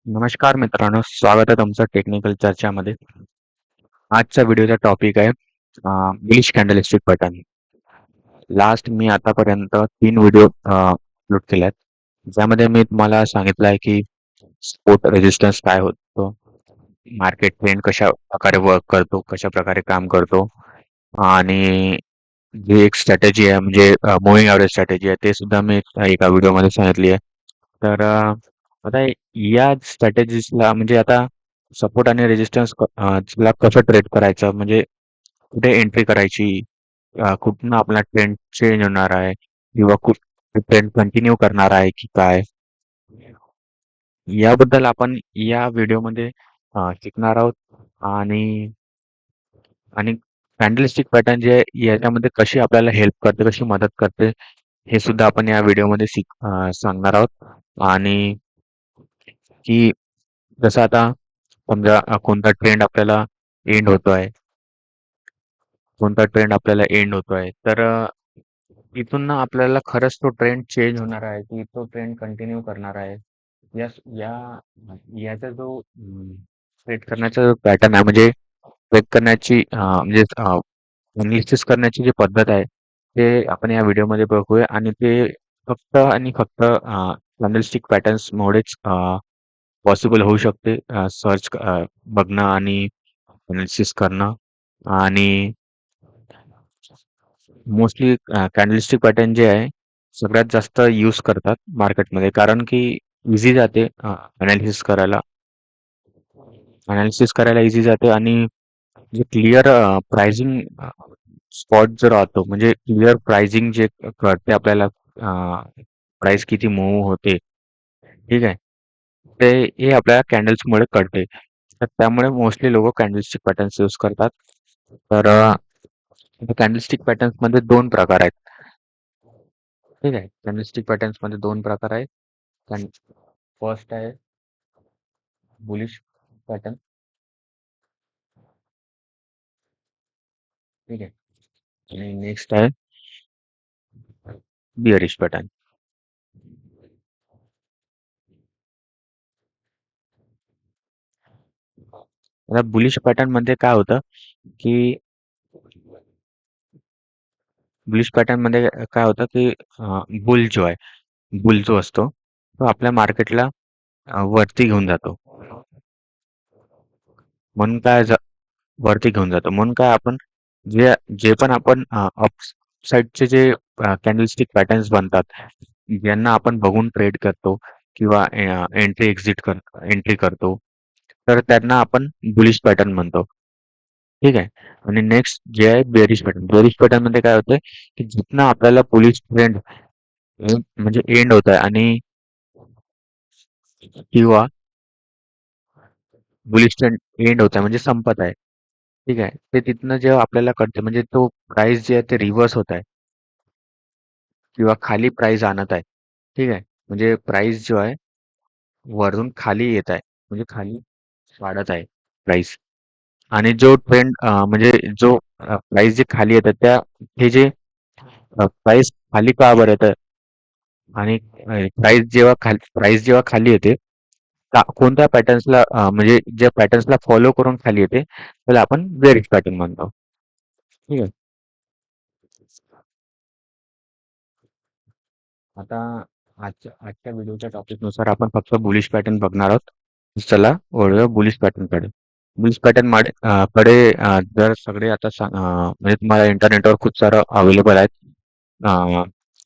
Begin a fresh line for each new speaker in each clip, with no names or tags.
नमस्कार मित्रांनो, स्वागत आहे तुमचं टेक्निकल चर्चामध्ये. आजचा व्हिडिओचा टॉपिक आहे बुलिश कॅन्डलस्टिक पॅटर्न. लास्ट मी आतापर्यंत 3 व्हिडिओ अपलोड केल्यात. ज्यामध्ये मी तुम्हाला सांगितलं आहे की सपोर्ट रेजिस्टन्स काय होतो, मार्केट ट्रेंड कशा प्रकारे वर्क करतो, कशा प्रकारे काम करतो आणि जी एक स्ट्रॅटेजी आहे म्हणजे मूव्हिंग ॲव्हरेज स्ट्रॅटेजी आहे, ते सुद्धा मी एका व्हिडिओमध्ये सांगितली आहे. तर आता या स्ट्रॅटेजीसला म्हणजे आता सपोर्ट आणि रेजिस्टन्स ला कसं ट्रेड करायचं म्हणजे कुठे एंट्री करायची, कुठनं आपला ट्रेंड चेंज होणार आहे किंवा ट्रेंड कंटिन्यू करणार आहे की काय, याबद्दल आपण या व्हिडिओमध्ये शिकणार आहोत. आणि आणि कॅन्डलस्टिक पॅटर्न जे आहे, याच्यामध्ये कशी आपल्याला हेल्प करते, कशी मदत करते, हे सुद्धा आपण या व्हिडिओमध्ये सांगणार आहोत. आणि की जसं आता समजा कोणता ट्रेंड आपल्याला एंड होतोय, कोणता ट्रेंड आपल्याला एंड होतोय, तर इथून ना आपल्याला खरंच तो ट्रेंड चेंज होणार आहे की तो ट्रेंड कंटिन्यू करणार आहे. या या याचा जो ट्रेड करण्याचा जो पॅटर्न आहे म्हणजे ट्रेड करण्याची म्हणजे एनालिसिस करण्याची जी पद्धत आहे, ते आपण या व्हिडिओमध्ये बघूया. आणि ते फक्त आणि फक्त कॅन्डलस्टिक पॅटर्न्समुळेच पॉसिबल होऊ शकते. बघणं आणि एनालिसिस करणं. आणि मोस्टली कॅन्डलस्टिक पॅटर्न जे आहे सगळ्यात जास्त यूज करतात मार्केटमध्ये, कारण की इझी जाते अनालिसिस करायला इझी जाते. आणि जे क्लिअर प्राइसिंग स्पॉट जो राहतो म्हणजे क्लिअर प्राइसिंग जे कळते आपल्याला, प्राइस किती मूव्ह होते, ठीक आहे, ते हे आपल्याला कॅन्डल्समुळे कळते. तर त्यामुळे मोस्टली लोक कॅन्डलस्टिक पॅटर्न्स यूज करतात. तर कॅन्डलस्टिक पॅटर्न्स मध्ये दोन प्रकार आहेत. ठीक आहे, कॅन्डलस्टिक पॅटर्न्स मध्ये दोन प्रकार आहेत. फर्स्ट आहे बुलिश पॅटर्न. ठीक आहे. आणि नेक्स्ट आहे बिअरिश पॅटर्न. आता बुलिश पॅटर्न मध्ये काय होतं की बुलिश पॅटर्न मध्ये काय होतं की बुल जो असतो तो आपल्या मार्केटला वरती घेऊन जातो. म्हणून वरती घेऊन जातो म्हणून काय आपण जे जे पण आपण अप साईडचे जे कॅन्डलस्टिक पॅटर्न्स बनतात, ज्यांना आपण बघून ट्रेड करतो किंवा एंट्री करतो, तर त्यांना आपण बुलिश पॅटर्न म्हणतो. ठीक आहे. आणि नेक्स्ट जे आहे बेरिश पॅटर्न मध्ये काय होतंय की जिथनं आपल्याला बुलिश ट्रेंड म्हणजे एंड होत आहे आणि किंवा बुलिश ट्रेंड एंड होत आहे म्हणजे संपत आहे. ठीक आहे. ते तिथनं जेव्हा आपल्याला कळते म्हणजे तो प्राइस जे आहे ते रिव्हर्स होत आहे किंवा खाली प्राइस आणत आहे. ठीक आहे. म्हणजे प्राइस जो आहे वरून खाली येत आहे, म्हणजे खाली वाढत आहे प्राइस. आणि जो ट्रेंड म्हणजे जो प्राइस जे खाली येतात त्या हे जे प्राइस खाली का बरं येतं आणि प्राइस जेव्हा खाली येते, कोणत्या पॅटर्न्सला म्हणजे ज्या पॅटर्न्सला फॉलो करून खाली येते त्याला आपण बेरिश पॅटर्न म्हणतो. ठीक आहे. आता आजच्या व्हिडिओच्या टॉपिक नुसार आपण फक्त बुलिश पॅटर्न बघणार आहोत. चला वळूया बुलिश पॅटर्न कडे. बुलिश पॅटर्न कडे जर सगळे आता म्हणजे तुम्हाला इंटरनेटवर खूप सारं अवेलेबल आहेत.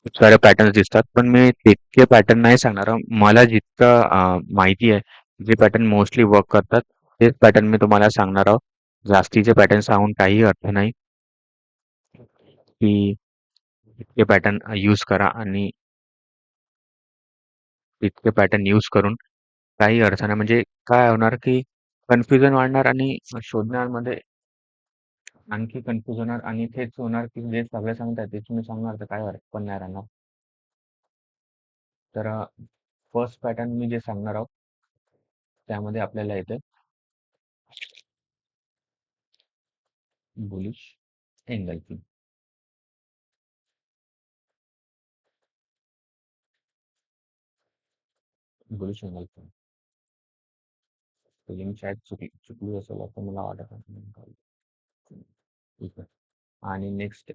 खूप सारे पॅटर्न्स दिसतात, पण मी तितके पॅटर्न नाही सांगणार. मला जितकं माहिती आहे, जे पॅटर्न मोस्टली वर्क करतात तेच पॅटर्न मी तुम्हाला सांगणार आहोत. जास्तीचे पॅटर्न सांगून काही अर्थ नाही. की तितके पॅटर्न यूज करा आणि तितके पॅटर्न यूज करून काही अर्थ नाही. म्हणजे काय होणार की कन्फ्युजन वाढणार आणि शोधण्यामध्ये आणखी कन्फ्युज होणार. आणि तेच होणार की जे सगळे सांगतात ते तुम्ही सांगणार तर काय अर्थ पण नाही राहणार. तर फर्स्ट पॅटर्न मी जे सांगणार आहोत त्यामध्ये आपल्याला येतं bullish engulfing. Bullish engulfing. Spelling शायद चुकली असेल असं मला वाटत आहे. ठीक आहे. आणि नेक्स्ट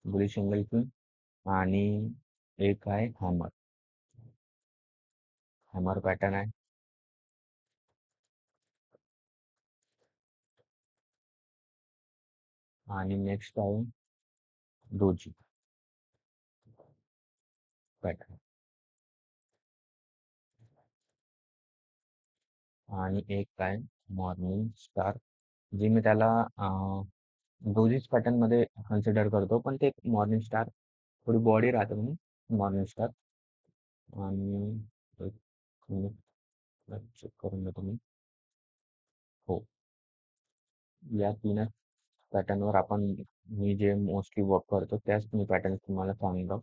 बुलिश अँगल क्वीन आणि एक आहे हॅमर. हॅमर पॅटर्न आहे. आणि नेक्स्ट आहे डोजी पॅटर्न. आणि एक आहे मॉर्निंग स्टार, जे मी त्याला डोजीच पॅटर्न मध्ये कन्सिडर करतो, पण ते मॉर्निंग स्टार थोडी बॉडी राहते म्हणून मॉर्निंग स्टार. आणि एक मिनिट चेक करून घेतो मी. हो, या तीनच पॅटर्नवर आपण मी जे मोस्टली वर्क करतो त्याच मी पॅटर्न तुम्हाला सांगतो,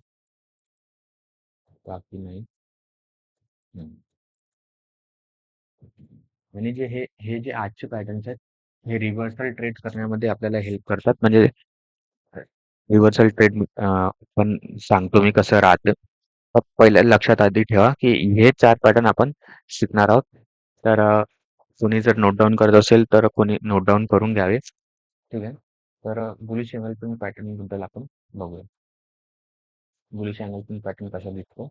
बाकी नाही. हम्म. आणि जे हे हे जे आजचे पॅटर्न्स आहेत, हे रिव्हर्सल ट्रेड करण्यामध्ये आपल्याला हेल्प करतात. म्हणजे रिव्हर्सल ट्रेड पण सांगतो मी कसं राहतं. पहिल्या लक्षात आधी ठेवा की हे 4 पॅटर्न आपण शिकणार आहोत. तर कोणी जर नोट डाउन करत असेल तर कोणी नोट डाउन करून घ्यावे. ठीक आहे. तर बुलिश एंगल पॅटर्न बद्दल आपण बघूया. बुलिश अँगल पॅटर्न कसा दिसतो.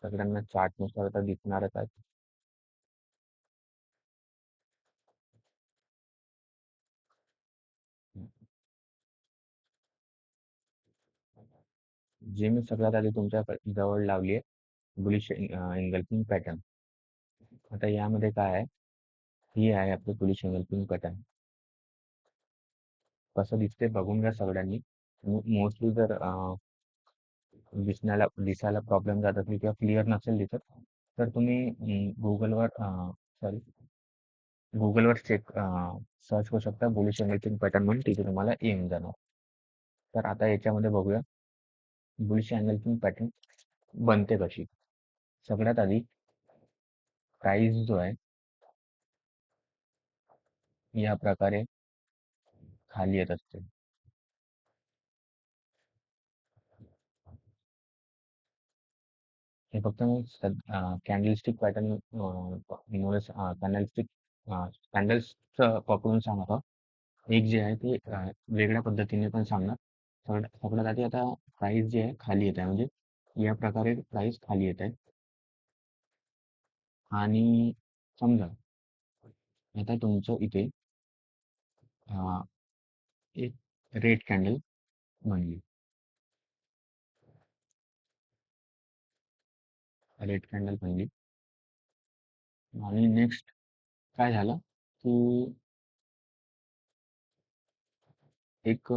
सगळ्यांना चार्टनुसार आता दिसणारच आहे. जे मी सगळ्यात आधी तुमच्या जवळ लावली आहे बुलिश एंगल्फिंग पॅटर्न. आता यामध्ये काय आहे, ही आहे आपली बुलिश एंगल्फिंग पॅटर्न. कसं दिसते बघून घ्या सगळ्यांनी. मोस्टली जर दिसायला प्रॉब्लेम जात असेल किंवा क्लिअर नसेल दिसत, तर तुम्ही सॉरी गुगलवर सर्च करू शकता बुलिश एंगल्फिंग पॅटर्न म्हणून, तिथे तुम्हाला येऊन जाणार. तर आता याच्यामध्ये बघूया बुलिश एंगल्फिंग पॅटर्न बनते कशी. सगळ्यात आधी प्राइस जो आहे या प्रकारे खाली येत असते. हे फक्त मी कॅन्डलस्टिक पॅटर्न कॅन्डलस्टिक कॅन्डल्सचं पकडून सांगतो. एक जे आहे ते वेगळ्या पद्धतीने पण सांगणार. सगळ्यात आधी आता प्राइस जे आहे खाली येत आहे, म्हणजे या प्रकारे प्राइस खाली येत आहे. आणि समजा आता तुमचं इथे अ, एक रेड कॅन्डल बनली. रेड कॅन्डल बनली आणि नेक्स्ट काय झालं की एक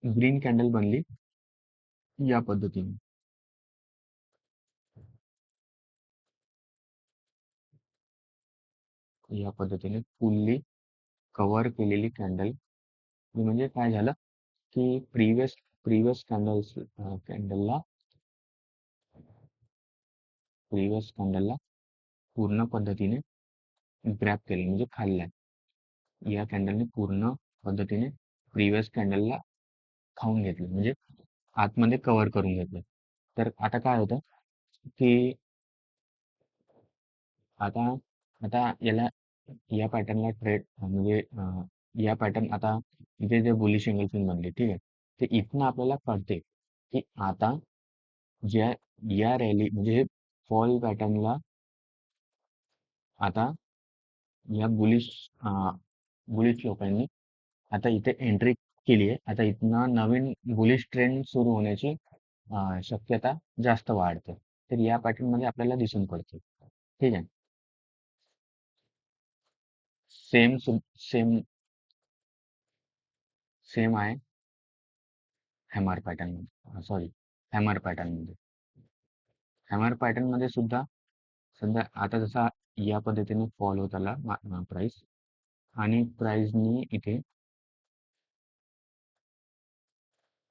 ग्रीन कॅन्डल बनली या पद्धतीने. या पद्धतीने फुल्ली कव्हर केलेली कॅन्डल. म्हणजे काय झालं की प्रिव्हियस प्रिव्हियस कॅन्डलला प्रिव्हियस कॅन्डलला पूर्ण पद्धतीने ग्रॅब केलं, म्हणजे खाल्लाय. या कॅन्डलने पूर्ण पद्धतीने प्रिव्हियस कॅन्डलला खाऊन घेतलं, म्हणजे आतमध्ये कव्हर करून घेतलं. तर आता काय होतं की आता आता याला या पॅटर्नला ट्रेड म्हणजे या पॅटर्न आता इथे जे बुलिश एंगल्स बनले, ठीक आहे. ते इथनं आपल्याला कळते की आता ज्या या रॅली म्हणजे हे फॉल पॅटर्नला आता या बुलिश लोकांनी आता इथे एंट्री केली आहे. आता इथनं नवीन बुलिश ट्रेंड सुरू होण्याची शक्यता जास्त वाढते. तर या पॅटर्न मध्ये आपल्याला दिसून पडते. ठीक आहे. सेम सेम सेम आहे hammer pattern, sorry hammer pattern मध्ये. हॅमर पॅटर्न मध्ये सुद्धा सध्या आता जसा या पद्धतीने फॉल होत आला प्राइस, आणि प्राइसनी इथे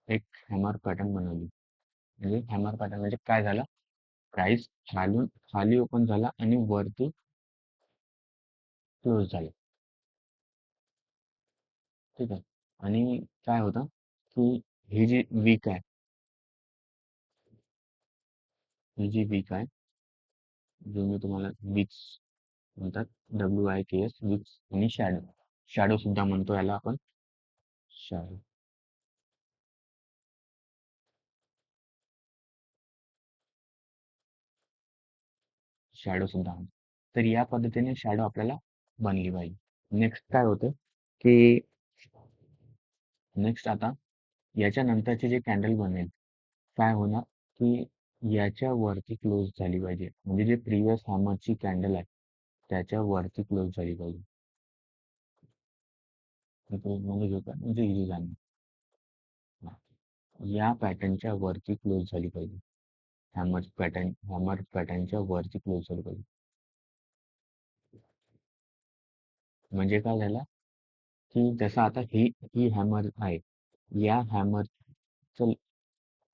एक हॅमर पॅटर्न बनवली. म्हणजे हॅमर पॅटर्न म्हणजे काय झालं, प्राइस खाली ओपन झाला आणि वरती क्लोज झाला. ठीक आहे. आणि काय होतं की ही जी वीक आहे, ही जी विक आहे, जो मी तुम्हाला विक्स म्हणतात, WIKS विक्स, आणि शॅडो, शॅडो सुद्धा म्हणतो याला आपण, शॅडो, शॅडो सुद्धा म्हणतो. तर या पद्धतीने शॅडो आपल्याला बनली पाहिजे. नेक्स्ट काय होतं, की नेक्स्ट आता याच्या नंतरचे जे कॅन्डल बनेल, काय होणार, की याच्या वरती क्लोज झाली पाहिजे. म्हणजे जे प्रिव्हियस हॅमरची कॅन्डल आहे, त्याच्या वरती क्लोज झाली पाहिजे. म्हणजे घेऊ का, म्हणजे इझी जाणार. हा. या पॅटर्नच्या वरती क्लोज झाली पाहिजे. हॅमर पॅटर्नच्या वरती क्लोज झाली पाहिजे. म्हणजे काय झालं, की जसं आता ही ही हॅमर आहे, या हॅमरच्या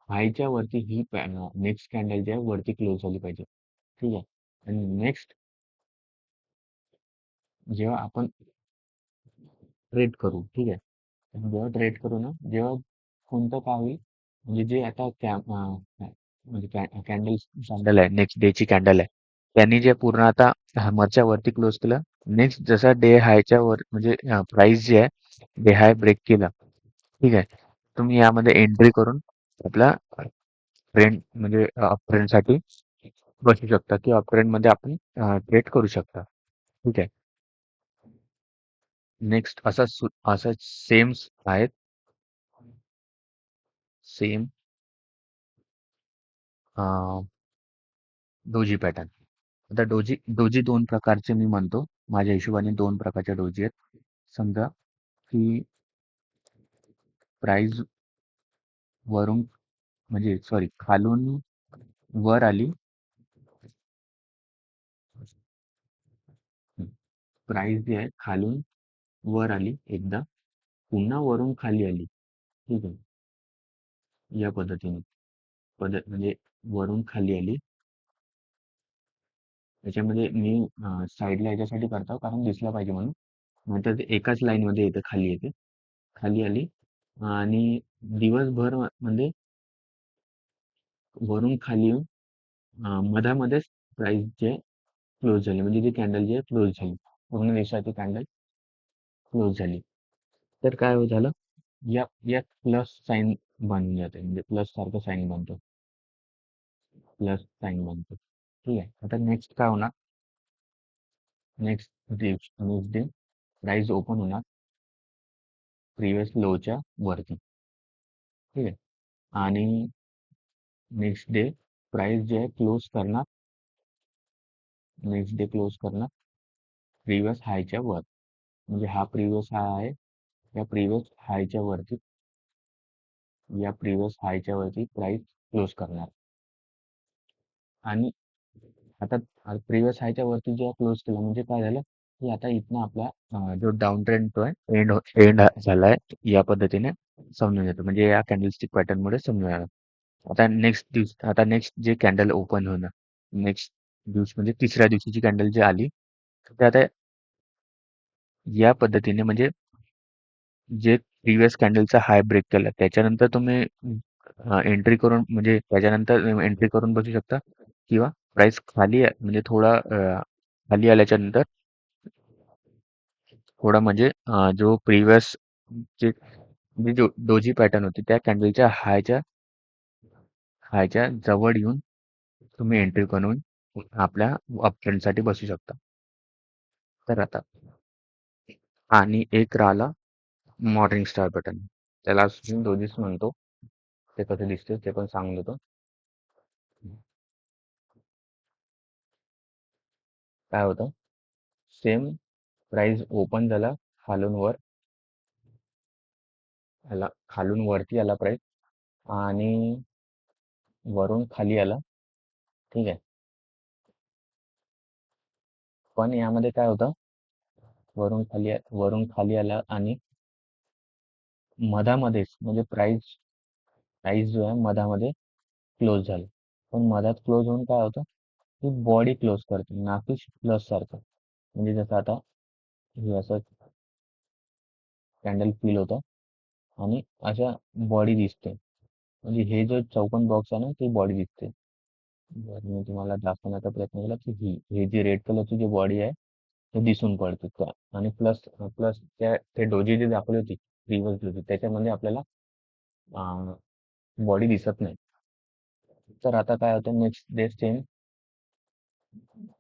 हायच्या वरती ही नेक्स्ट कॅन्डल ज्या वरती क्लोज झाली पाहिजे. ठीक आहे. आणि नेक्स्ट जेव्हा आपण ट्रेड करू, ठीक आहे. जेव्हा ट्रेड करू ना, जेव्हा कोणतं काय होईल, म्हणजे जे आता म्हणजे कॅन्डल कॅन्डल आहे, नेक्स्ट डेची कॅन्डल आहे, त्यांनी जे पूर्ण आता हॅमरच्या वरती क्लोज केलं. नेक्स्ट जसा डे हायच्या वर, म्हणजे प्राइस जे आहे, डे हाय ब्रेक केला, ठीक आहे. तुम्ही यामध्ये एंट्री करून आपला ट्रेंड, म्हणजे अप ट्रेंड साठी बसू शकता, किंवा अप ट्रेंड मध्ये आपण ट्रेड करू शकता. ठीक आहे. नेक्स्ट असा सेम आहेत, सेम डोजी पॅटर्न. आता डोजी डोजी दोन प्रकारचे मी म्हणतो, माझ्या हिशोबाने दोन प्रकारच्या डोजी आहेत. समजा की प्राइस वरून, म्हणजे सॉरी, खालून वर आली, प्राइस जी आहे खालून वर आली एकदा, पुन्हा वरून खाली आली. ठीक आहे. या पद्धतीने, म्हणजे वरून खाली आली. त्याच्यामध्ये मी साईडला याच्यासाठी करतो, कारण दिसला पाहिजे म्हणून. नंतर ते एकाच लाईन मध्ये येते, खाली येते, खाली आली, आणि दिवसभर म्हणजे वरून खाली येऊन मधामध्येच प्राइस जे क्लोज झाली, म्हणजे ती कॅन्डल जे क्लोज झाली, पूर्ण दिवसाची कॅन्डल क्लोज झाली. तर काय झालं, या प्लस साईन बनून जाते, म्हणजे प्लस सारखं साईन बनतो, प्लस साईन बनतो. ठीक आहे. आता नेक्स्ट काय होणार, नेक्स्ट डे प्राइस ओपन होणार प्रिव्हियस लोच्या वरती. ठीक आहे. आणि नेक्स्ट डे प्राइस जे आहे क्लोज करणार, नेक्स्ट डे क्लोज करणार प्रिव्हियस हायच्या वर. म्हणजे हा प्रिव्हियस हाय आहे, या प्रिव्हियस हायच्या वरती, या प्रिव्हियस हायच्या वरती प्राइस क्लोज करणार. आणि आता प्रिव्हियस हायच्या वरती जेव्हा क्लोज केला, म्हणजे काय झालं, की आता इथनं आपला जो डाऊन ट्रेंड तो आहे, एंड झालाय, या पद्धतीने समजून येतो, म्हणजे या कॅन्डलस्टिक पॅटर्न मुळे समजून येणार. आता नेक्स्ट जे कॅन्डल ओपन होणार, नेक्स्ट दिवस म्हणजे तिसऱ्या दिवशीची कॅन्डल जी आली, ते आता या पद्धतीने, म्हणजे जे प्रिव्हियस कॅन्डलचा हाय ब्रेक केला, त्याच्यानंतर तुम्ही एंट्री करून, म्हणजे त्याच्यानंतर एंट्री करून बसू शकता, किंवा प्राइस खाली म्हणजे थोडा खाली आल्याच्या नंतर, थोडा म्हणजे जो प्रिव्हियस जे म्हणजे जो डोजी पॅटर्न होती, त्या कॅन्डलच्या हायच्या हायच्या जवळ येऊन तुम्ही एंट्री करून आपल्या अप ट्रेंडसाठी बसू शकता. तर आता, आणि एक राहिला मॉर्निंग स्टार पॅटर्न, त्याला डोजीच म्हणतो. ते कसं दिसते ते पण सांगून देतो. काय होतं, सेम प्राइस ओपन झाला खालून वर, आला खालून वरती आला प्राइस, आणि वरून खाली आला. ठीक आहे. पण यामध्ये काय होतं, वरून खाली आला, आणि मधामध्येच, म्हणजे प्राइस प्राइस जो आहे मधामध्ये क्लोज झाला. पण मधात क्लोज होऊन काय होतं, ती बॉडी क्लोज करते, ना की प्लस सारखं. म्हणजे जसं आता हे असं कॅन्डल फील होतं, आणि अशा बॉडी दिसते, म्हणजे हे जो चौकोन बॉक्स आहे ना, ती बॉडी दिसते. बरं मी तुम्हाला दाखवण्याचा प्रयत्न केला की ही जी रेड कलरची जी बॉडी आहे ते दिसून पडते का आणि प्लस प्लस ते डोजी जी दाखवली होती रिव्हर्स डोजी त्याच्यामध्ये आपल्याला बॉडी दिसत नाही. तर आता काय होतं नेक्स्ट डे सेम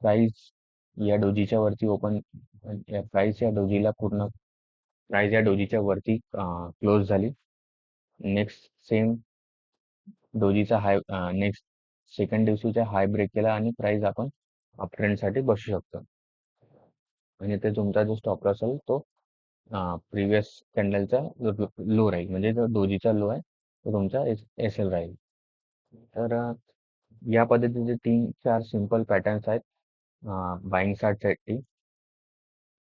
प्राइस या डोजीच्या वरती ओपन प्राइस या डोजीला पूर्ण प्राइस या डोजीच्या वरती क्लोज झाली. नेक्स्ट सेम डोजीचा हाय नेक्स्ट सेकंड दिवशीचा हाय ब्रेक केला आणि प्राइस आपण अप ट्रेंडसाठी बसू शकतो. आणि ते तुमचा जो स्टॉप लॉस असेल तो प्रिव्हियस कॅन्डलचा लो राहील म्हणजे जो डोजीचा लो आहे तो तुमचा एस एल राहील. तर या पद्धतीचे 3-4 सिंपल पॅटर्न्स आहेत बाईंग साठी.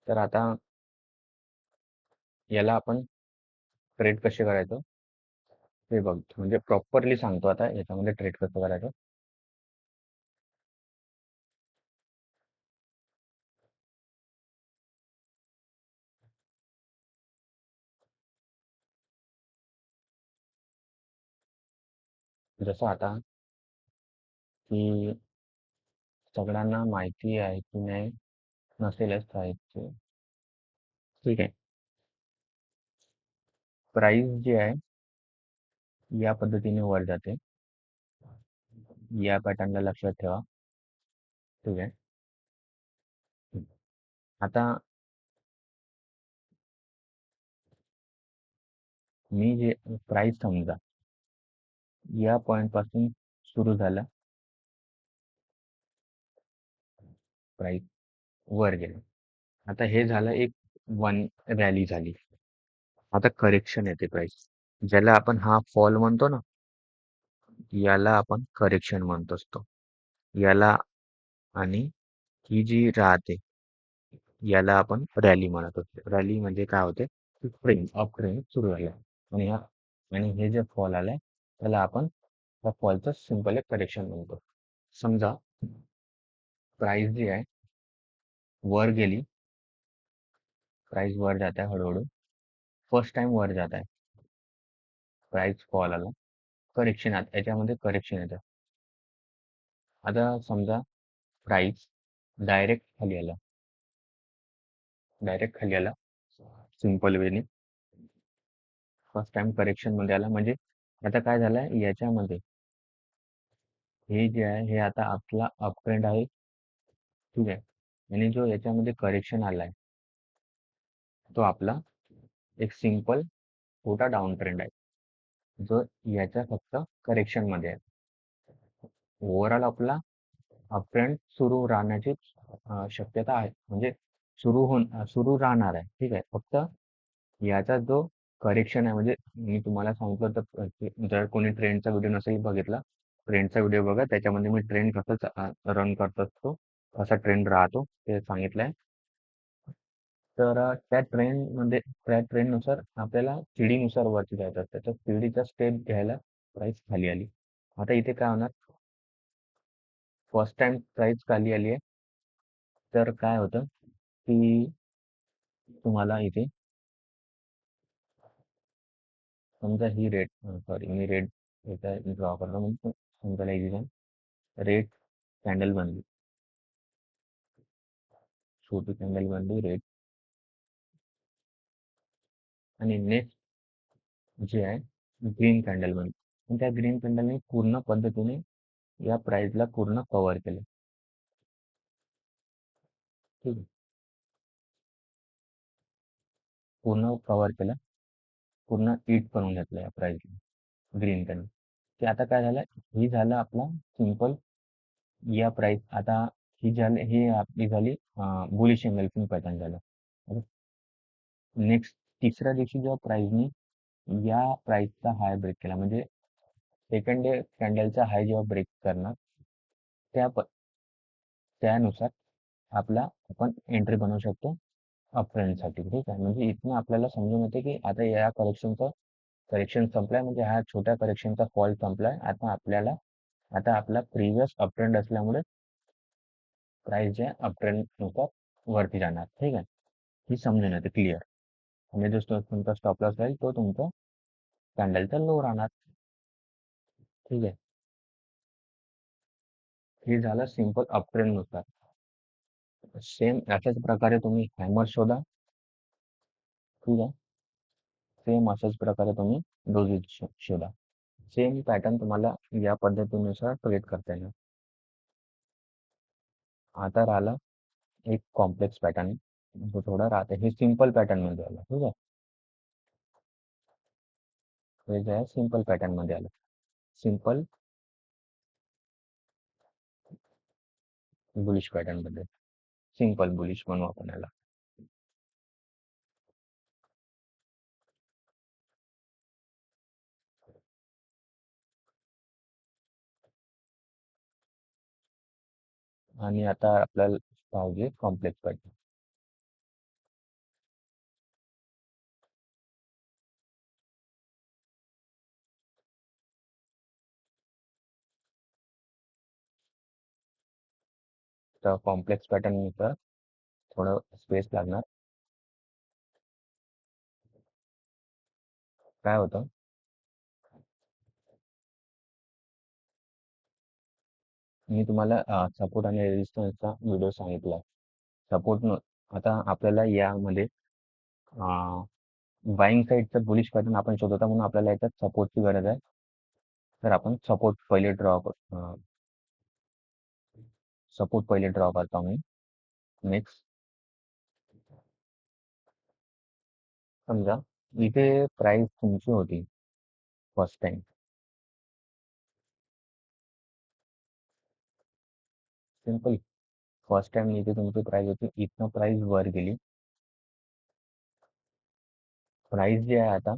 तर आता याला आपण ट्रेड कसे करायचं ते बघतो म्हणजे प्रॉपरली सांगतो आता याच्यामध्ये ट्रेड कसं करायचं. जसं आता की सगळ्यांना माहिती आहे की नाही नसेलच साहित्य. ठीक आहे. प्राइस जी आहे या पद्धतीने वर जाते. या पॅटर्नला लक्षात ठेवा. ठीक आहे. आता मी जे प्राइस समजा या पॉइंट पासून सुरू झाला प्राइस वर गेले. आता हे झालं एक वन रॅली झाली. आता करेक्शन येते प्राइस ज्याला आपण हा फॉल म्हणतो ना याला आपण करेक्शन म्हणत असतो. याला आणि ही जी राहते याला आपण रॅली म्हणत असतो. रॅली म्हणजे काय होते ट्रेंड अप ट्रेंड सुरू झाला आणि हे जे फॉल आलाय त्याला आपण त्या फॉलचं सिंपल एक करेक्शन म्हणतो. समजा प्राइस जी आहे वर गेली प्राइस वर जात आहे हळूहळू फर्स्ट टाइम वर जात आहे प्राइस फॉल आला करेक्शन याच्यामध्ये करेक्शन येतं. आता समजा प्राइस डायरेक्ट खाली आला सिंपल वेने फर्स्ट टाइम करेक्शन मध्ये आला म्हणजे आता काय झालंय याच्यामध्ये हे जे आहे हे आता आपला अप ट्रेंड आहे. ठीक आहे. आणि जो याच्यामध्ये करेक्शन आलाय तो आपला एक सिंपल छोटा डाऊन ट्रेंड आहे जो याच्या फक्त करेक्शन मध्ये आहे. ओव्हरऑल आपला अप ट्रेंड सुरू राहण्याची शक्यता आहे म्हणजे सुरू राहणार आहे. ठीक आहे. फक्त याचा जो करेक्शन आहे म्हणजे मी तुम्हाला सांगितलं तर जर कोणी ट्रेंडचा व्हिडिओ नसेल बघितला ट्रेंडचा व्हिडिओ बघा त्याच्यामध्ये मी ट्रेंड कसं रन करत असतो कसा ट्रेंड राहतो ते सांगितलंय. तर त्या ट्रेंडनुसार आपल्याला सीडीनुसार वरती जायचं असतं तर सीडीचा स्टेप घ्यायला प्राइस खाली आली. आता इथे काय होणार फर्स्ट टाइम प्राइस खाली आली आहे तर काय होतं की तुम्हाला इथे समजा ही रेट सॉरी मी रेट ड्रॉ करतो म्हणजे समजायला इझी जाईल रेट कॅन्डल बनली छोटी कॅन्डल बनली रेट आणि नेक्स्ट जे आहे ग्रीन कॅन्डल बनली आणि त्या ग्रीन कॅन्डलने पूर्ण पद्धतीने या प्राइसला पूर्ण कव्हर केलं. ठीक आहे. पूर्ण कव्हर केलं पूर्ण हिट करून घेतलं या प्राइसला ग्रीन कॅन्डल. ते आता काय झालं ही झालं आपला सिंपल या प्राइस आता ही आपली झाली बुलिश एंगल्फिंग पॅटर्न झालं. नेक्स्ट तिसऱ्या दिवशी जेव्हा प्राइसनी या प्राइसचा हाय ब्रेक केला म्हणजे सेकंड डे कॅन्डलचा हाय जेव्हा ब्रेक करणार त्यानुसार आपण एंट्री बनवू शकतो अप ट्रेंडसाठी. ठीक आहे. म्हणजे इथनं आपल्याला समजून येते की आता या करेक्शन संपलाय म्हणजे हा छोट्या करेक्शनचा फॉल संपलाय. आता आपला प्रिव्हियस अप ट्रेंड असल्यामुळे प्राइस जे अप ट्रेंड नुसार वरती जाणार. ठीक आहे. ही समजून येते क्लिअर. आणि जो तुमचा स्टॉप लॉस राहील तो तुमचा कॅन्डलचा लो राहणार. ठीक आहे. हे झालं सिंपल अपट्रेंड नुसार. सेम अशाच प्रकारे तुम्ही हॅमर शोधा. ठीक आहे. सेम अशाच प्रकारे तुम्ही डोजेस शोधा. सेम पॅटर्न तुम्हाला या पद्धतीनुसार क्रिएट करता येईल. आता राहिला एक कॉम्प्लेक्स पॅटर्न, जो थोडा राहते. हे सिंपल पॅटर्न मध्ये आलं. ठीक आहे. हे जे आहे सिंपल पॅटर्न मध्ये आलं. सिंपल बुलिश पॅटर्न मध्ये. सिंपल बुलिश म्हणू आपण याला. आणि आता आपल्याला पाहिजे कॉम्प्लेक्स पॅटर्न. तर कॉम्प्लेक्स पॅटर्न नुसार थोडं स्पेस लागणार. काय होतं, मी तुम्हाला सपोर्ट आणि रेजिस्टन्सचा व्हिडिओ सांगितला. सपोर्ट आता आपल्याला यामध्ये बाईंग साईडचं बुलिश पॅटर्न आपण शोधतो, म्हणून आपल्याला याच्यात सपोर्टची गरज आहे. तर आपण सपोर्ट पहिले ड्रॉ करतो मी. नेक्स्ट समजा इथे प्राइस तुमची होती first time. Simple. First time इथे तुमची प्राइस होती, इथनं प्राइस वर गेली. प्राइस जे आहे आता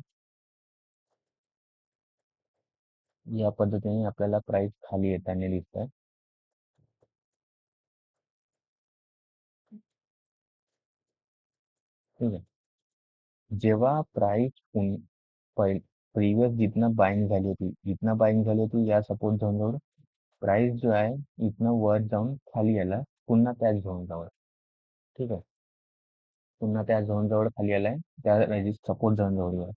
या पद्धतीने आपल्याला प्राइस खाली येताना दिसत आहे. ठीक आहे. जेव्हा प्राइस प्रीवियस जिथनं बाइंग झाली होती, या सपोर्ट झोनजवळ प्राइस जो आहे इथनं वर जाऊन खाली याला पुन्हा त्याच झोनजवळ. ठीक आहे. पुन्हा त्या झोनजवळ खाली आलाय, त्या सपोर्ट झोनजवळ.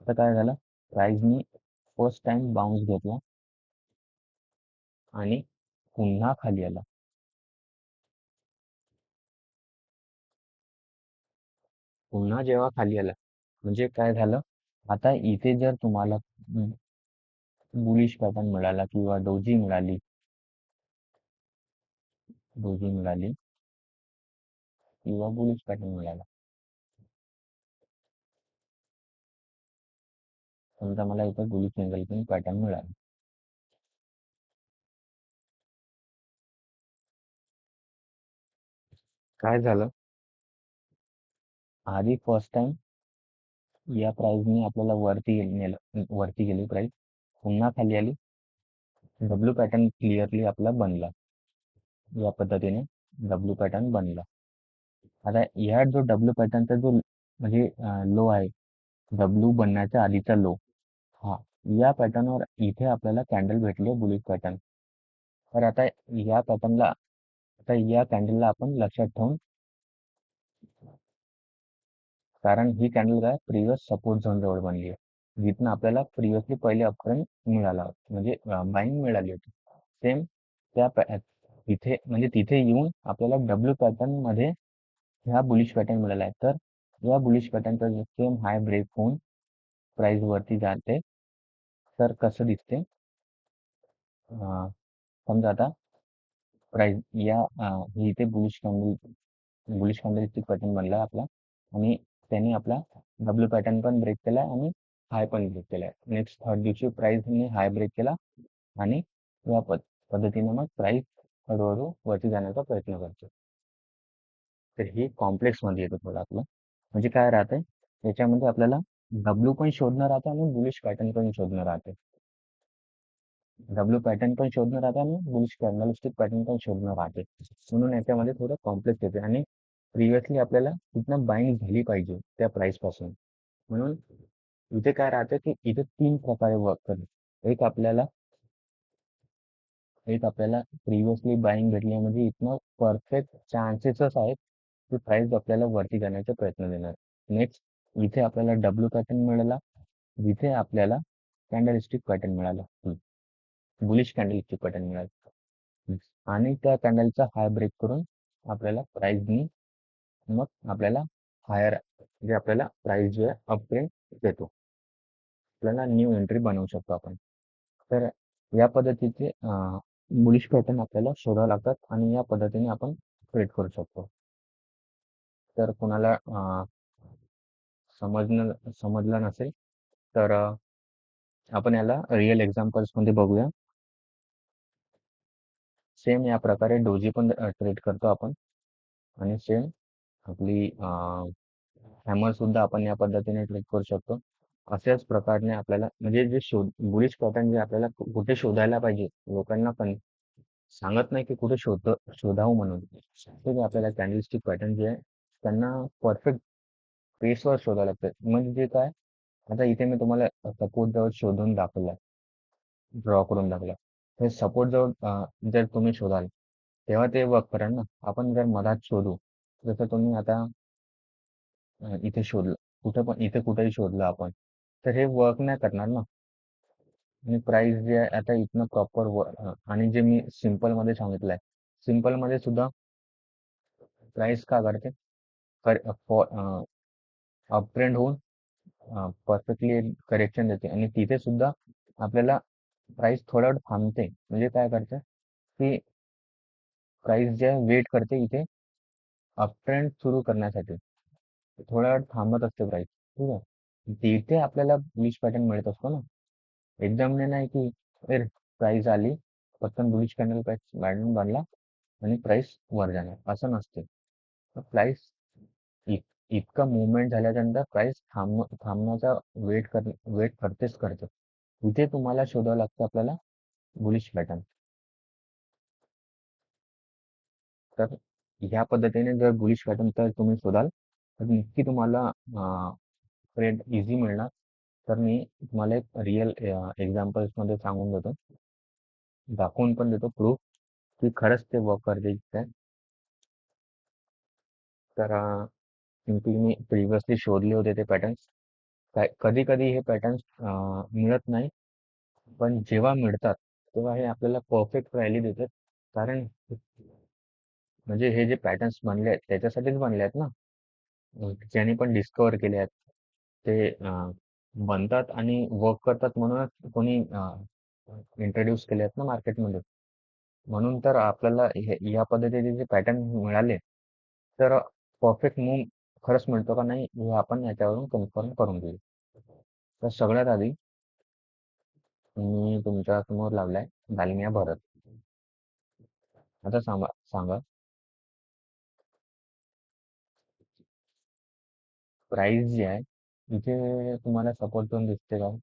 आता काय झालं, प्राइसनी फर्स्ट टाइम बाउन्स घेतला आणि पुन्हा खाली आला. पुन्हा जेव्हा खाली आला म्हणजे काय झालं, आता इथे जर तुम्हाला बुलिश पॅटर्न मिळाला किंवा डोजी मिळाली किंवा बुलिश पॅटर्न मिळाला. समजा मला इथं बुलिश कॅन्डल पॅटर्न मिळाला. काय झालं, आधी फर्स्ट टाइम या प्राइसनी आपल्याला वरती गेली प्राइस, पुन्हा खाली आली. डब्ल्यू पॅटर्न क्लिअरली आपला बनला. या पद्धतीने डब्ल्यू पॅटर्न बनला. आता या जो डब्ल्यू पॅटर्नचा जो म्हणजे लो आहे, डब्ल्यू बनण्याच्या आधीचा लो, हा या पॅटर्नवर इथे आपल्याला कॅन्डल भेटली बुलिश पॅटर्न. तर आता या कॅन्डलला आपण लक्षात ठेवून, कारण ही कॅन्डल काय प्रिव्हियस सपोर्ट झोन जवळ बनली आहे, जिथनं आपल्याला प्रिव्हियसली पहिले अपट्रेंड मिळाला म्हणजे बाईंग मिळाली होती. सेम तिथे म्हणजे तिथे येऊन आपल्याला डब्ल्यू पॅटर्न मध्ये ह्या बुलिश पॅटर्न मिळाला आहे. तर या बुलिश पॅटर्नचा सेम हाय ब्रेक होऊन प्राइस वरती जाते. तर कसं दिसते, समजा आता प्राइस इथे बुलिश कॅन्डल पॅटर्न बनला आपला, आणि त्यांनी आपला डब्ल्यू पॅटर्न पण ब्रेक केला आणि हाय पण ब्रेक केलाय. नेक्स्ट थर्ड दिवशी प्राइसने हाय ब्रेक केला आणि या पद्धतीने मग प्राइस हळूहळू वरती जाण्याचा प्रयत्न करतो. तर हे कॉम्प्लेक्स मध्ये येतं थोडं आपलं. म्हणजे काय राहतंय, त्याच्यामध्ये आपल्याला डब्ल्यू पण शोधणं राहतं आणि बुलिश पॅटर्न पण शोधणं राहते. डब्ल्यू पॅटर्न पण शोधणं राहते आणि बुलिश कॅन्डलस्टिक पॅटर्न पण शोधणं राहते. म्हणून याच्यामध्ये थोडं कॉम्प्लेक्स येते आणि प्रिव्हियसली आपल्याला तिथनं बाईंग झाली पाहिजे त्या प्राइस पासून. म्हणून इथे काय राहतं की इथे तीन प्रकारे वर्क करते. एक आपल्याला प्रिव्हियसली बाईंग भेटली म्हणजे इथनं परफेक्ट चान्सेसच आहेत की प्राइस आपल्याला वरती जाण्याचा प्रयत्न देणार. नेक्स्ट इथे आपल्याला डब्ल्यू पॅटर्न मिळाला, जिथे आपल्याला कॅन्डलस्टिक पॅटर्न मिळाला, बुलिश कॅन्डलस्टिक पॅटर्न मिळाला. आणि त्या कॅन्डलचा हाय ब्रेक करून आपल्याला प्राइसनी मग आपल्याला हायर म्हणजे आपल्याला प्राइस जो आहे अपग्रेड देतो. आपल्याला न्यू एंट्री बनवू शकतो आपण. तर या पद्धतीचे बुलिश पॅटर्न आपल्याला शोधावे लागतात आणि या पद्धतीने आपण ट्रेड करू शकतो. तर कोणाला समजलं नसेल तर आपण याला रिअल एक्झाम्पल्समध्ये बघूया. सेम या प्रकारे डोजी पण ट्रेड करतो आपण आणि सेम आपली हॅमर सुद्धा आपण या पद्धतीने ट्रेड करू शकतो. अशाच प्रकारे आपल्याला म्हणजे जे बुलिश पॅटर्न जे आपल्याला कुठे शोधायला पाहिजे, लोकांना पण सांगत नाही की कुठे शोधावं म्हणून. ते जे आपल्याला कॅन्डलस्टिक पॅटर्न जे आहे, त्यांना परफेक्ट पेसवर शोधावं लागतं. म्हणजे काय, आता इथे मी तुम्हाला सपोर्ट जवळ शोधून दाखवलाय, ड्रॉ करून दाखवला. हे सपोर्ट जवळ जर तुम्ही शोधाल, तेव्हा ते वर्क करेल ना. आपण जर मधात शोधू, जसं तुम्ही आता इथे शोधलं, कुठं पण इथे कुठेही शोधलं आपण, तर हे वर्क नाही करणार ना. आणि प्राइस जे आहे आता इथनं प्रॉपर आणि जे मी सिम्पल मध्ये सांगितलंय, सिम्पल मध्ये सुद्धा प्राइस का करते अप ट्रेंड होऊन परफेक्टली करेक्शन देते आणि तिथे सुद्धा आपल्याला प्राइस थोडा वेळ थांबते. म्हणजे काय करते की प्राइस जे आहे वेट करते इथे अप ट्रेंड सुरू करण्यासाठी. थोडा वेळ थांबत असते प्राइस. ठीक आहे. तिथे आपल्याला बुलिश पॅटर्न मिळत असतो ना. एकदम नाही की प्राइस आली, पटकन बुलिश कॅन्डल पॅटर्न बनला आणि प्राइस वर जाणार, असं नसते. प्राइस इतका मुवमेंट झाल्यानंतर प्राइस थांबण्याचा वेट करतेच करते. इथे तुम्हाला शोधावं लागतं आपल्याला बुलिश पॅटर्न. तर ह्या पद्धतीने जर बुलिश पॅटर्न तर तुम्ही शोधाल, तर नक्की तुम्हाला ट्रेड इझी मिळणार. तर मी तुम्हाला एक रिअल एक्झाम्पल्समध्ये सांगून देतो, दाखवून पण देतो प्रूफ की खरंच ते वर्क करते काय. तर सिम्पली मी प्रिव्हियसली शोधले होते ते पॅटर्न्स. काय कधी कधी हे पॅटर्न्स मिळत नाही, पण जेव्हा मिळतात तेव्हा हे आपल्याला परफेक्ट व्हॅल्यू देतात. कारण म्हणजे हे जे पॅटर्न्स बनले आहेत त्याच्यासाठीच बनले आहेत ना. ज्यांनी पण डिस्कवर केले आहेत ते बनतात आणि वर्क करतात म्हणूनच कोणी इंट्रोड्यूस केले आहेत ना मार्केटमध्ये. म्हणून तर आपल्याला या पद्धतीचे जे पॅटर्न मिळाले, तर परफेक्ट मूव खरंच मिळतो का नाही हे आपण याच्यावरून कन्फर्म करून घेऊ. तर सगळ्यात आधी मी तुमच्या समोर लावलाय दालमिया भरत. आता सांगा सांगा प्राइस जी आहे इथे तुम्हाला सपोर्ट झोन दिसते का?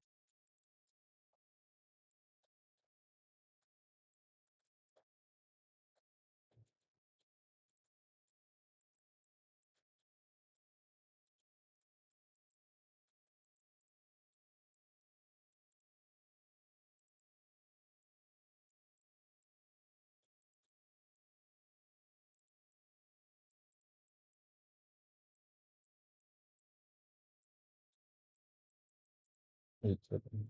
एक सेकंड.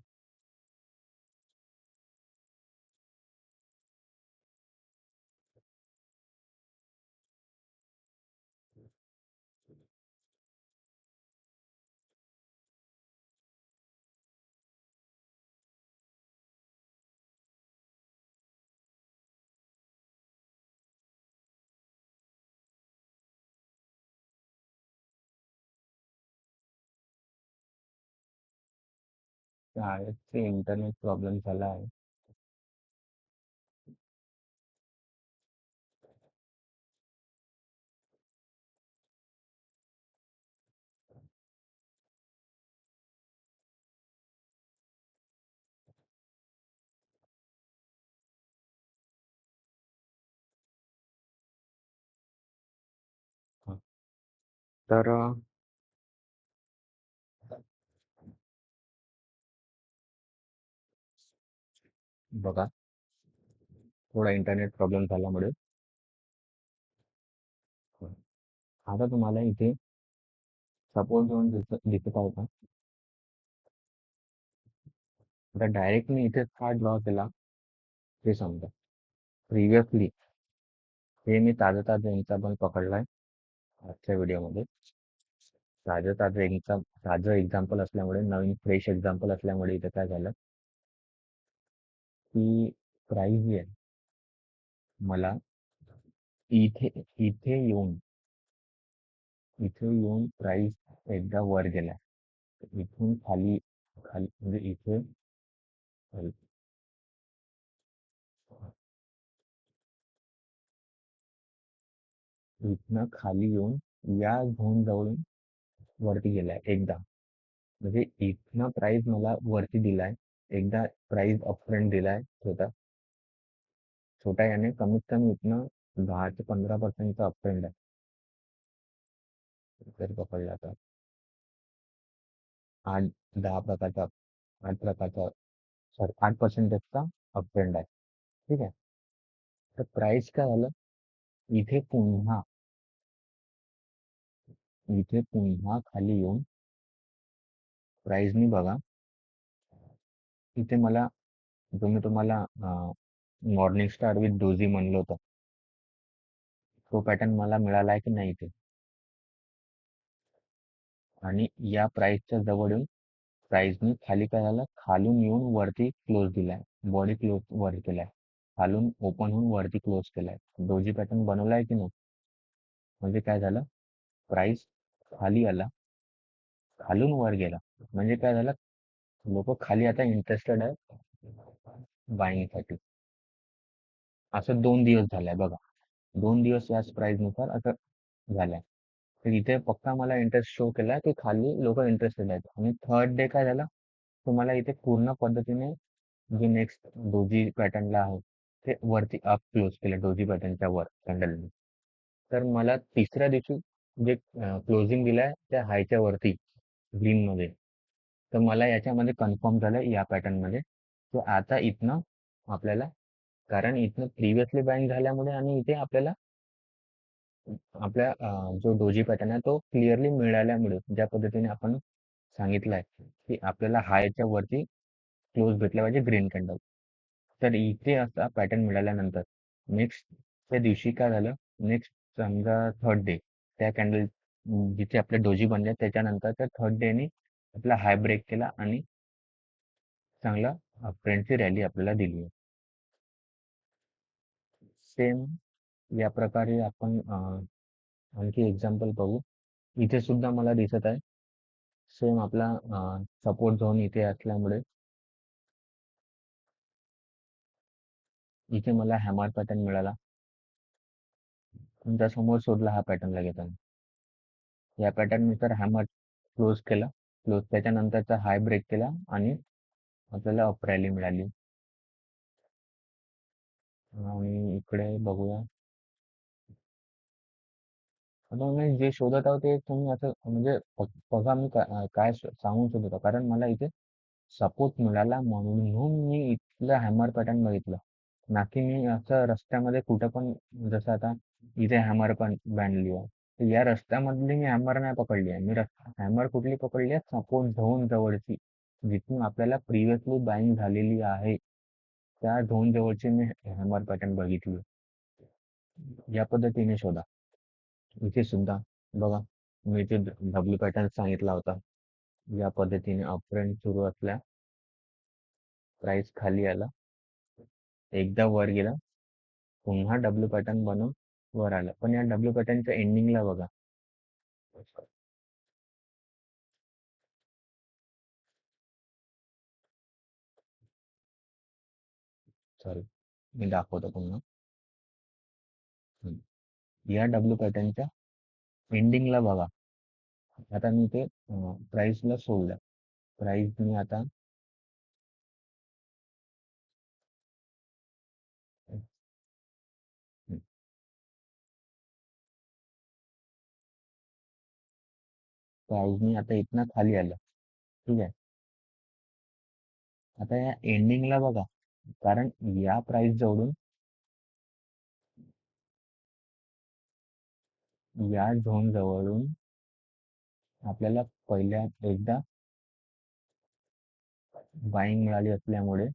शाळेत ते इंटरनेट प्रॉब्लेम झाला आहे. हा. तर बघा, थोडा इंटरनेट प्रॉब्लेम झाल्यामुळे आता तुम्हाला इथे सपोर्ट झोन दिसत आहे का? आता डायरेक्ट मी इथे का ड्रॉ केला ते समजा. प्रिव्हियसली हे मी ताजं ताजं यांचा पण पकडलाय आजच्या व्हिडिओमध्ये. ताजं एक्झाम्पल असल्यामुळे, नवीन फ्रेश एक्झाम्पल असल्यामुळे इथे काय झालं की प्राइस जी आहे मला इथे इथे येऊन इथे येऊन प्राइस एकदा वर गेलाय. इथून खाली खाली म्हणजे इथे इथनं खाली येऊन या झोन जवळून वरती गेलाय एकदा. म्हणजे इथनं प्राइस मला वरती दिलाय. एकदा प्राइस अपफ्रंट दिलाय छोटा. छोटा याने कमीत कमी इथनं 10 ते 15% अपट्रेंड आहे. जर पकडला तर 8 10 प्रकारचा 8 प्रकारचा सॉरी 8% अपट्रेंड आहे. ठीक आहे. तर प्राइस काय झालं इथे पुन्हा खाली येऊन प्राइसनी बघा इथे मला जो मी तुम्हाला मॉर्निंग स्टार विथ डोझी म्हणलं होतं तो पॅटर्न मला मिळाला आहे की नाही इथे. आणि या प्राइसच्या जवळ येऊन प्राइसनी खाली काय झालं खालून येऊन वरती क्लोज दिलाय. बॉडी क्लोज वर केलाय. खालून ओपन होऊन वरती क्लोज केलाय. डोजी पॅटर्न बनवलाय की नाही. म्हणजे काय झालं प्राइस खाली आला खालून वर गेला. म्हणजे काय झालं लोक खाली आता इंटरेस्टेड आहे बाईंगसाठी. असं 2 दिवस झालाय बघा. 2 दिवस याच प्राइस नुसार असं झालंय. तर इथे पक्का मला इंटरेस्ट शो केला की खाली लोक इंटरेस्टेड आहेत. आणि थर्ड डे काय झालं तुम्हाला इथे पूर्ण पद्धतीने जे नेक्स्ट डोजी पॅटर्नला आहे ते वरती अप क्लोज केलं डोजी पॅटर्नच्या वर कॅन्डलने. तर मला तिसऱ्या दिवशी जे क्लोजिंग दिलाय त्या हायच्या वरती ग्रीन मध्ये. तर मला याच्यामध्ये कन्फर्म झालं या पॅटर्न मध्ये की आता इथनं आपल्याला कारण इथनं प्रिव्हियसली बाईंग झाल्यामुळे आणि इथे आपल्याला आपल्या जो डोजी पॅटर्न आहे तो क्लिअरली मिळाल्यामुळे ज्या पद्धतीने आपण सांगितलंय की आपल्याला हायच्या वरती क्लोज भेटला पाहिजे ग्रीन कॅन्डल. तर इथे असा पॅटर्न मिळाल्यानंतर नेक्स्ट त्या दिवशी काय झालं नेक्स्ट समजा थर्ड डे त्या कॅन्डल जिथे आपले डोजी बनले त्याच्यानंतर त्या थर्ड डेने आपला हाय ब्रेक केला आणि चांगला फ्रेंडची रॅली आपल्याला दिली आहे. सेम या प्रकारे आपण आणखी एक्झाम्पल बघू. इथे सुद्धा मला दिसत आहे सेम आपला सपोर्ट झोन इथे असल्यामुळे इथे मला हॅमर पॅटर्न मिळाला. तुमच्या समोर शोधला हा पॅटर्न लगेच या पॅटर्न नुसार हॅमर क्लोज केला. क्लोज त्याच्यानंतरचा हाय ब्रेक केला आणि आपल्याला अप रॅली मिळाली. आणि इकडे बघूया आता मी जे शोधत आहोत ते तुम्ही असं म्हणजे बघा मी काय सांगू शोधत कारण मला इथे सपोर्ट मिळाला म्हणून मी इथलं हॅमर पॅटर्न बघितलं. ना की मी असं रस्त्यामध्ये कुठं पण जसं आता इथे हॅमर पण बांधली आहे. तर या रस्त्यामधली मी हॅमर नाही पकडली आहे. मी हॅमर कुठली पकडली आहे सपोर्ट झोन जवळची जिथून आपल्याला प्रिव्हियसली बाईंग झालेली आहे त्या झोन जवळची मी हॅमर पॅटर्न बघितली. या पद्धतीने शोधा. इथे सुद्धा बघा मी इथे डब्ल्यू पॅटर्न सांगितला होता. या पद्धतीने अपट्रेंड सुरू असल्या प्राइस खाली आला एकदा वर गेला पुन्हा डब्ल्यू पॅटर्न बनवून वर आला. पण या डब्ल्यू पॅटर्नच्या एंडिंगला बघा सॉरी मी दाखवतो पुन्हा. हम्म. या डब्ल्यू पॅटर्नच्या एंडिंगला बघा आता मी ते प्राइसला सोडलं. प्राइस मी आता प्राइस मी आता इथनं खाली आलं. ठीक आहे. आता या एंडिंगला बघा कारण या प्राइस जवळून या झोन जवळून आपल्याला पहिल्या एकदा बाईंग मिळाली असल्यामुळे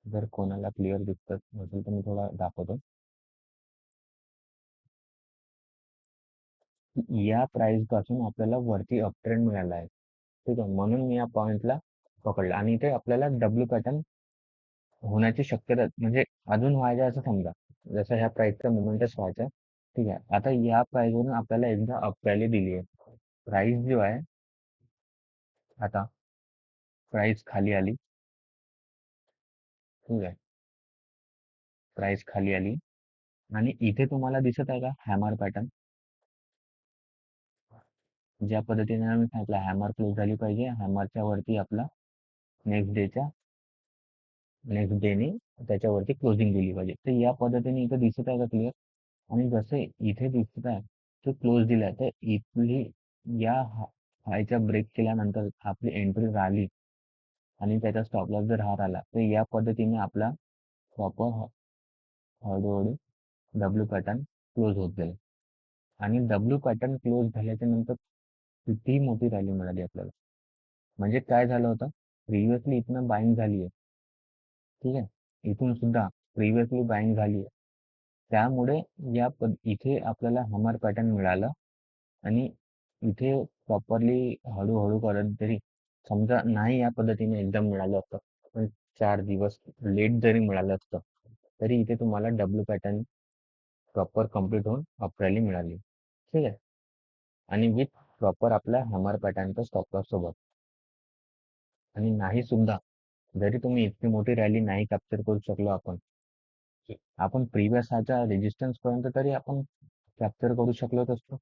जर कोणाला क्लिअर दिसत नसेल तर मी थोडा दाखवतो. या प्राइस पासून आपल्याला वरती अपट्रेंड मिळाला आहे. ठीक आहे, म्हणून मी या पॉइंटला पकडला आणि इथे आपल्याला डब्ल्यू पॅटर्न होण्याची शक्यता म्हणजे अजून व्हायचं असं समजा. जसं ह्या प्राइसचा मुवमेंटच व्हायचा. ठीक आहे, आता या प्राइसवरून आपल्याला एकदा अप व्हॅल्यू दिली आहे. प्राइस जो आहे, आता प्राइस खाली आली. ठीक आहे, प्राइस खाली आली आणि इथे तुम्हाला दिसत आहे का हॅमर पॅटर्न? ज्या पद्धतीने आम्ही सांगितलं हॅमर क्लोज झाली पाहिजे, हॅमरच्या वरती आपला नेक्स्ट डेच्या नेक्स्ट डेने त्याच्यावरती क्लोजिंग दिली पाहिजे. तर या पद्धतीने इथे दिसत आहे का क्लिअर? आणि जसे इथे दिसत आहे तो क्लोज दिलाय, तर इथली या हायच्या ब्रेक केल्यानंतर आपली एंट्री राहिली आणि त्याचा स्टॉप लॉस जर हा राहिला, तर या पद्धतीने आपला प्रॉपर हळूहळू डब्ल्यू पॅटर्न क्लोज होत जाईल. आणि डब्ल्यू पॅटर्न क्लोज झाल्याच्या नंतर किती मोठी रॅली मिळाली आपल्याला. म्हणजे काय झालं होतं, प्रिव्हियसली इथनं बाईंग झाली आहे. ठीक आहे, इथून सुद्धा प्रिव्हियसली बाईंग झाली आहे. त्यामुळे इथे आपल्याला हॅमर पॅटर्न मिळालं आणि इथे प्रॉपरली हळूहळू करत जरी समजा नाही या पद्धतीने एकदम मिळालं असतं, पण 4 दिवस लेट जरी मिळालं असतं, तरी इथे तुम्हाला डब्ल्यू पॅटर्न प्रॉपर कंप्लीट होऊन अप रॅली मिळाली. ठीक आहे, आणि विथ प्रॉपर आपल्या हॅमर पॅटर्नचा स्टॉप लॉस सोबत. आणि नाही सुद्धा जरी तुम्ही इतकी मोठी रॅली नाही कॅप्चर करू शकलो आपण प्रिव्हियस ह्याच्या रेजिस्टन्स पर्यंत तरी आपण कॅप्चर करू शकलोच असतो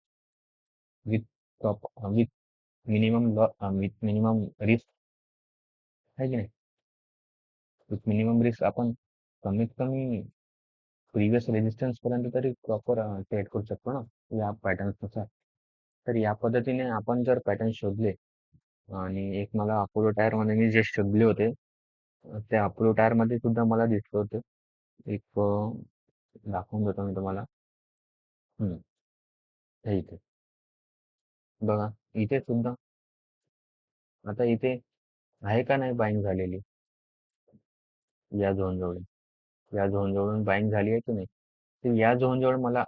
with proper with minimum risk आहे की नाही. विथ मिनिमम रिस्क आपण कमीत कमी प्रिव्हियस रेजिस्टन्स पर्यंत तरी प्रॉपर ट्रेड करू शकतो ना या पॅटर्न्सनुसार. तर या पद्धतीने आपण जर पॅटर्न शोधले आणि एक मला अपोलो टायर मध्ये मी जे शोधले होते, त्या अपोलो टायर मध्ये सुद्धा मला दिसलं होतं. एक दाखवून देतो मी तुम्हाला. हम्म, हे इथे बघा, इथे सुद्धा आता इथे आहे का नाही बाईंग झालेली या झोन जवळ. या झोन जवळून बाईंग झाली आहे की नाही. तर या झोन जवळ मला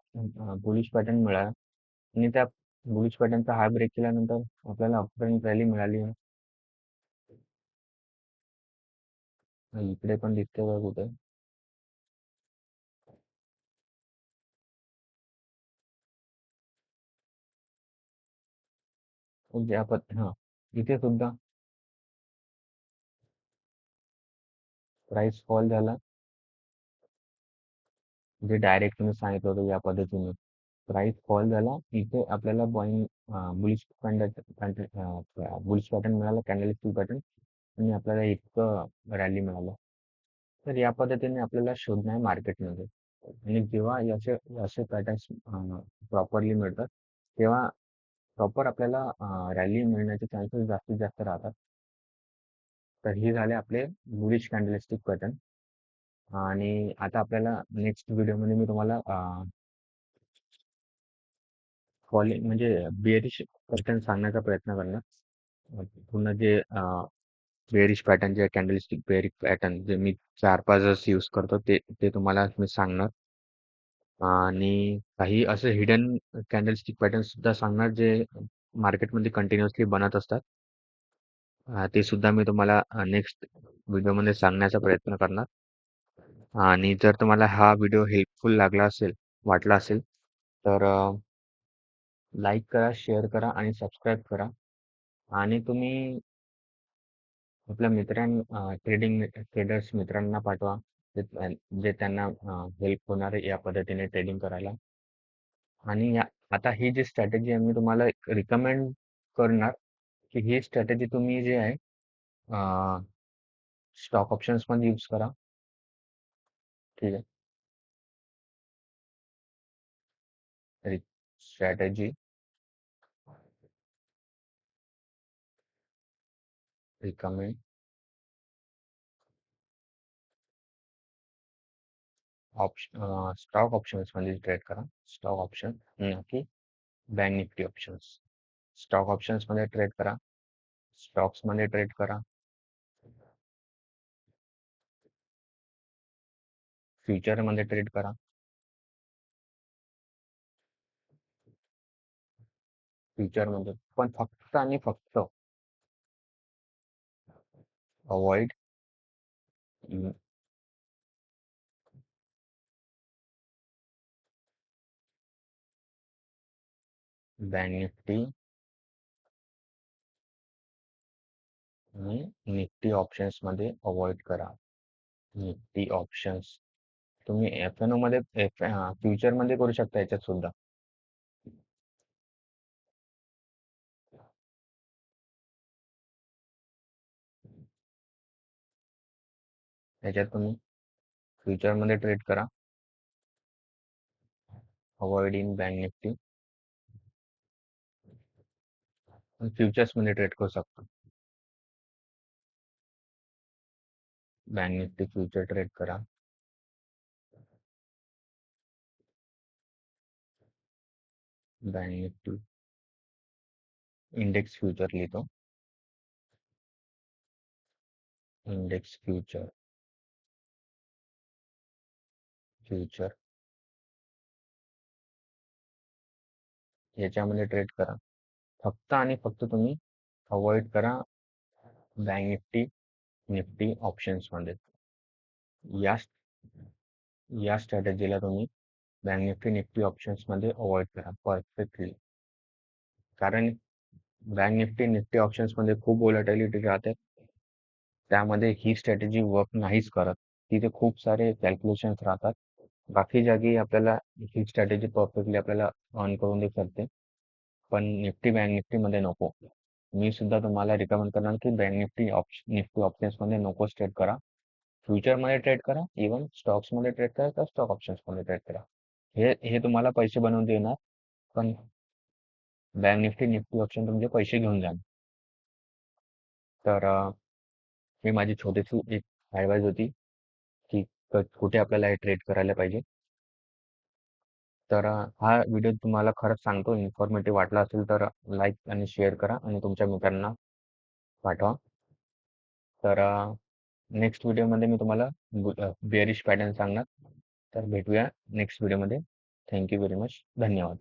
बुलिश पॅटर्न मिळाला आणि त्या बुलिश पॅटर्नचा हाय ब्रेक केल्यानंतर आपल्याला अपट्रेंड रॅली मिळाली आहे. इकडे पण दिसते का कुठे? हा, इथे सुद्धा प्राइस फॉल झाला, जे डायरेक्ट तुम्ही सांगितलं होतं या पद्धतीने प्राइस फॉल झाला. इथे आपल्याला बॉईंग बुलिश बुलिश पॅटर्न मिळाला, कॅन्डल स्टिक पॅटर्न, आणि आपल्याला इतकं रॅली मिळालं. तर या पद्धतीने आपल्याला शोधणं आहे मार्केटमध्ये. आणि जेव्हा याचे असे पॅटर्न्स प्रॉपरली मिळतात, तेव्हा प्रॉपर आपल्याला रॅली मिळण्याचे चान्सेस जास्तीत जास्त राहतात. तर हे झाले आपले बुलिश कॅन्डलस्टिक पॅटर्न. आणि आता आपल्याला नेक्स्ट व्हिडिओमध्ये मी तुम्हाला फॉलिंग म्हणजे बेअरिश पॅटर्न सांगण्याचा प्रयत्न करणार. पुन्हा जे बेअरिश पॅटर्न जे कॅन्डलस्टिक बेअरिश पॅटर्न जे मी 4-5 यूज करतो ते ते तुम्हाला मी सांगणार. आणि काही असे हिडन कॅन्डलस्टिक पॅटर्न सुद्धा सांगणार जे मार्केटमध्ये कंटिन्युअसली बनत असतात. ते सुद्धा मी तुम्हाला नेक्स्ट व्हिडिओमध्ये सांगण्याचा प्रयत्न करणार. आणि जर तुम्हाला हा व्हिडिओ हेल्पफुल लागला असेल, वाटला असेल, तर लाईक करा, शेअर करा आणि सबस्क्राईब करा. आणि तुम्ही आपल्या ट्रेडर्स मित्रांना पाठवा, जे जे त्यांना हेल्प होणार आहे या पद्धतीने ट्रेडिंग करायला. आणि आता ही जी स्ट्रॅटेजी आहे मी तुम्हाला रिकमेंड करणार, की ही स्ट्रॅटेजी तुम्ही जे आहे स्टॉक ऑप्शन्स मध्ये यूज करा. ठीक आहे, स्ट्रॅटेजी रिकमेंड स्टॉक ऑप्शन्स मध्ये ट्रेड करा. स्टॉक ऑप्शन, की bank Nifty options. Stock options मध्ये ट्रेड करा, स्टॉक्स मध्ये ट्रेड करा. फ्युचरमध्ये ट्रेड करा. फ्युचरमध्ये पण फक्त आणि फक्त अवॉइड बँक निफ्टी आणि निफ्टी ऑप्शन्स मध्ये अवॉइड करा. निफ्टी ऑप्शन्स तुम्ही एफ-एन-ओ मध्ये फ्युचर मध्ये करू शकता याच्यात सुद्धा. याच्यात तुम्ही फ्युचर मध्ये ट्रेड करा. Avoid in bank Nifty futures मध्ये ट्रेड करू शकता. बँक निफ्टी फ्युचर ट्रेड करा. बँक निफ्टी इंडेक्स फ्युचर लिहितो. इंडेक्स फ्युचर फ्युचर याच्यामध्ये ट्रेड करा. फक्त आणि फक्त तुम्ही अवॉइड करा बँक निफ्टी निफ्टी ऑप्शन्स मध्ये. या या स्ट्रॅटेजीला तुम्ही बँक निफ्टी निफ्टी ऑप्शन्स मध्ये अवॉइड करा परफेक्टली. कारण बँक निफ्टी निफ्टी ऑप्शन्स मध्ये खूप व्होलॅटिलिटी राहते. त्यामध्ये ही स्ट्रॅटेजी वर्क नाहीच करत. तिथे खूप सारे कॅल्क्युलेशन्स राहतात. बाकी जागी आपल्याला ही स्ट्रॅटेजी परफेक्टली आपल्याला ऑन करून दे करते. पण निफ्टी बँक निफ्टी मध्ये नको. मी सुद्धा तुम्हाला रिकमेंड करणार की बँक निफ्टी निफ्टी ऑप्शन्स मध्ये नकोच ट्रेड करा. फ्युचर मध्ये ट्रेड करा. इव्हन स्टॉक्स मध्ये ट्रेड करा तर स्टॉक ऑप्शन्स मध्ये ट्रेड करा. हे हे तुम्हाला पैसे बनवून देणार. पण बँक निफ्टी निफ्टी ऑप्शन तुमचे पैसे घेऊन जाणार. तर ही माझी छोटीशी एक ॲडवाइस होती की कुठे आपल्याला हे ट्रेड करायला पाहिजे. तर हा व्हिडिओ तुम्हाला खरंच सांगतो इन्फॉर्मेटिव्ह वाटला असेल तर लाईक आणि शेअर करा आणि तुमच्या मित्रांना पाठवा. तर नेक्स्ट व्हिडिओमध्ये मी तुम्हाला बेअरिश पॅटर्न सांगणार. तर भेटूया नेक्स्ट व्हिडिओमध्ये. Thank you very much. धन्यवाद.